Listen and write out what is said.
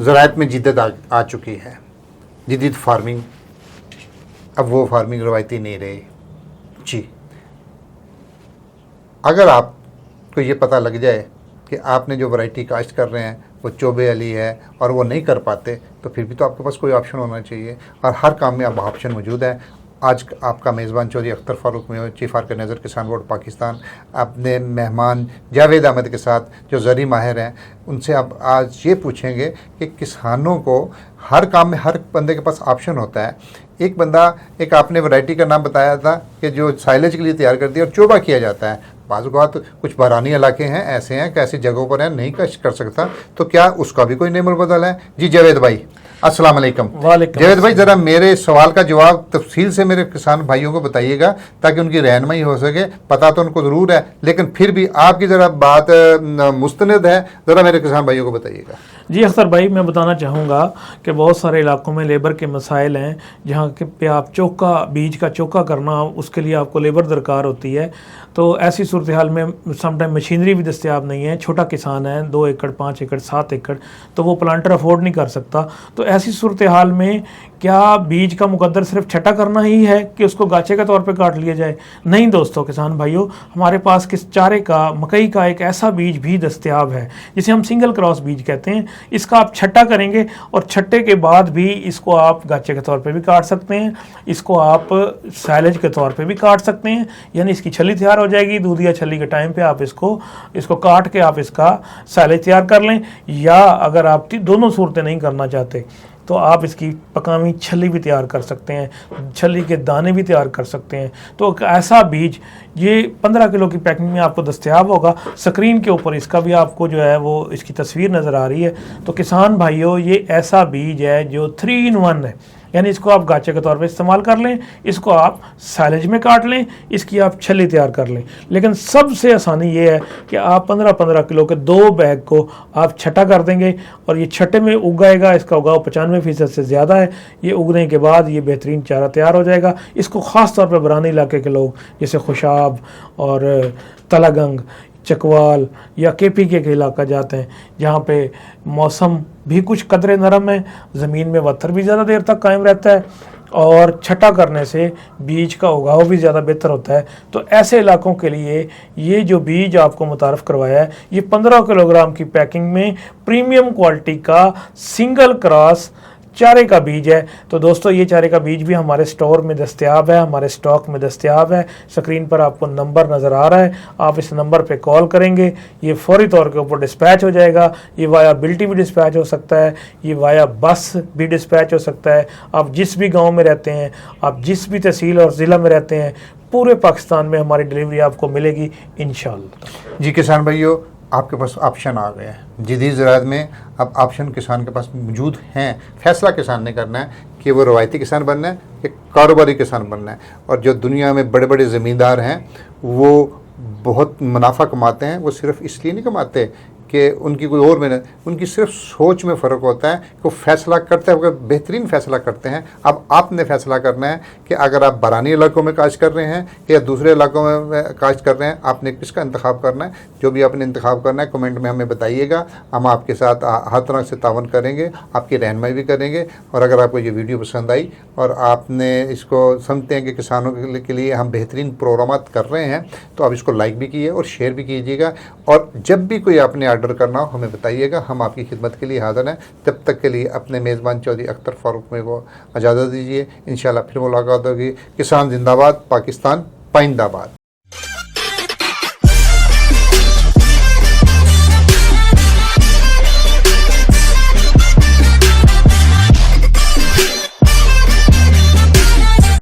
ज़राअत में जिद्दत आ चुकी है, जदीद फार्मिंग, अब वो फार्मिंग रवायती नहीं रही जी। अगर आपको ये पता लग जाए कि आपने जो वैरायटी काश्त कर रहे हैं वो चोबे अली है और वो नहीं कर पाते, तो फिर भी तो आपके पास कोई ऑप्शन होना चाहिए, और हर काम में अब ऑप्शन मौजूद है। आज आपका मेज़बान चौधरी अख्तर फ़ारूक में चीफ ऑर्गेनाइज़र किसान बोर्ड पाकिस्तान अपने मेहमान जावेद अहमद के साथ जो ज़री माहिर हैं, उनसे आप आज ये पूछेंगे कि किसानों को हर काम में हर बंदे के पास ऑप्शन होता है। एक बंदा, एक आपने वैरायटी का नाम बताया था कि जो साइलेज के लिए तैयार कर दिया और चोबा किया जाता है। बाज़ बात कुछ बारानी इलाके हैं, ऐसे हैं कि ऐसी जगहों पर हैं नहीं कर सकता, तो क्या उसका भी कोई नेम बदल है? जी जावेद भाई अस्सलाम वालेकुम। जावेद भाई ज़रा मेरे सवाल का जवाब तफसील से मेरे किसान भाइयों को बताइएगा ताकि उनकी रहनुमाई हो सके। पता तो उनको ज़रूर है, लेकिन फिर भी आपकी ज़रा बात मुस्तनद है, ज़रा मेरे किसान भाइयों को बताइएगा। जी अख्तर भाई, मैं बताना चाहूँगा कि बहुत सारे इलाकों में लेबर के मसाइल हैं, जहाँ के पे आप चोका, बीज का चोका करना, उसके लिए आपको लेबर दरकार होती है। तो ऐसी सूरत हाल में समटाइम मशीनरी भी दस्तयाब नहीं है। छोटा किसान है, 2 एकड़, 5 एकड़, 7 एकड़, तो वो प्लांटर अफोर्ड नहीं कर सकता। तो ऐसी सूरत हाल में क्या बीज का मुकद्दर सिर्फ छटा करना ही है कि उसको गाचे के तौर पे काट लिया जाए? नहीं दोस्तों, किसान भाइयों, हमारे पास किस चारे का, मकई का एक ऐसा बीज भी दस्तयाब है जिसे हम सिंगल क्रॉस बीज कहते हैं। इसका आप छट्टा करेंगे और छट्टे के बाद भी इसको आप गाचे के तौर पे भी काट सकते हैं, इसको आप साइलेज के तौर पे भी काट सकते हैं, यानी इसकी छली तैयार हो जाएगी। दूध या छली के टाइम पे आप इसको काट के आप इसका साइलेज तैयार कर लें, या अगर आप दोनों सूरतें नहीं करना चाहते तो आप इसकी पकावी छली भी तैयार कर सकते हैं, छली के दाने भी तैयार कर सकते हैं। तो ऐसा बीज ये 15 किलो की पैकिंग में आपको दस्तयाब होगा। स्क्रीन के ऊपर इसका भी आपको जो है वो इसकी तस्वीर नज़र आ रही है। तो किसान भाइयों, ये ऐसा बीज है जो 3 in 1 है, यानी इसको आप गाचे के तौर पे इस्तेमाल कर लें, इसको आप साइलेज में काट लें, इसकी आप छली तैयार कर लें। लेकिन सबसे आसानी ये है कि आप 15-15 किलो के 2 बैग को आप छटा कर देंगे और ये छटे में उगाएगा। इसका उगाव 95% से ज़्यादा है। ये उगने के बाद ये बेहतरीन चारा तैयार हो जाएगा। इसको ख़ास तौर पर बरानी इलाके के लोग जैसे खुशाब और तलागंग, चकवाल या KPK के इलाका जाते हैं, जहाँ पे मौसम भी कुछ कदरे नरम है, ज़मीन में पत्थर भी ज़्यादा देर तक कायम रहता है और छटा करने से बीज का उगाव भी ज़्यादा बेहतर होता है। तो ऐसे इलाकों के लिए ये जो बीज आपको मुतारफ़ करवाया है, ये 15 किलोग्राम की पैकिंग में प्रीमियम क्वालिटी का सिंगल क्रॉस चारे का बीज है। तो दोस्तों, ये चारे का बीज भी हमारे स्टोर में दस्तयाब है, हमारे स्टॉक में दस्तयाब है। स्क्रीन पर आपको नंबर नज़र आ रहा है, आप इस नंबर पे कॉल करेंगे, ये फौरी तौर के ऊपर डिस्पैच हो जाएगा। ये वाया बिल्टी भी डिस्पैच हो सकता है, ये वाया बस भी डिस्पैच हो सकता है। आप जिस भी गाँव में रहते हैं, आप जिस भी तहसील और ज़िला में रहते हैं, पूरे पाकिस्तान में हमारी डिलीवरी आपको मिलेगी इंशाअल्लाह। जी किसान भाइयों, आपके पास ऑप्शन आ गए हैं। जदीद ज़राअत में अब ऑप्शन किसान के पास मौजूद हैं। फैसला किसान ने करना है कि वो रवायती किसान बनना है कि कारोबारी किसान बनना है। और जो दुनिया में बड़े बड़े ज़मींदार हैं वो बहुत मुनाफा कमाते हैं, वो सिर्फ़ इसलिए नहीं कमाते कि उनकी कोई और मेहनत, उनकी सिर्फ सोच में फ़र्क होता है कि वो फैसला करते हैं, बेहतरीन फ़ैसला करते हैं। अब आपने फ़ैसला करना है कि अगर आप बारानी इलाकों में काश्त कर रहे हैं या दूसरे इलाकों में काश्त कर रहे हैं, आपने किसका इंतखाब करना है। जो भी आपने इंतखाब करना है कमेंट में हमें बताइएगा, हम आपके साथ हर तरह से तावन करेंगे, आपकी रहनुमाई भी करेंगे। और अगर आपको ये वीडियो पसंद आई और आपने इसको समझते हैं कि किसानों के लिए हम बेहतरीन प्रोग्राम कर रहे हैं, तो आप इसको लाइक भी कीजिए और शेयर भी कीजिएगा। और जब भी कोई आपने ऑर्डर करना हो हमें बताइएगा, हम आपकी खिदमत के लिए हाज़िर हैं। तब तक के लिए अपने मेज़बान चौधरी अख्तर फ़ारूक में को इजाज़त दीजिए। इंशाल्लाह फिर मुलाकात होगी। किसान जिंदाबाद, पाकिस्तान पाइंदाबाद।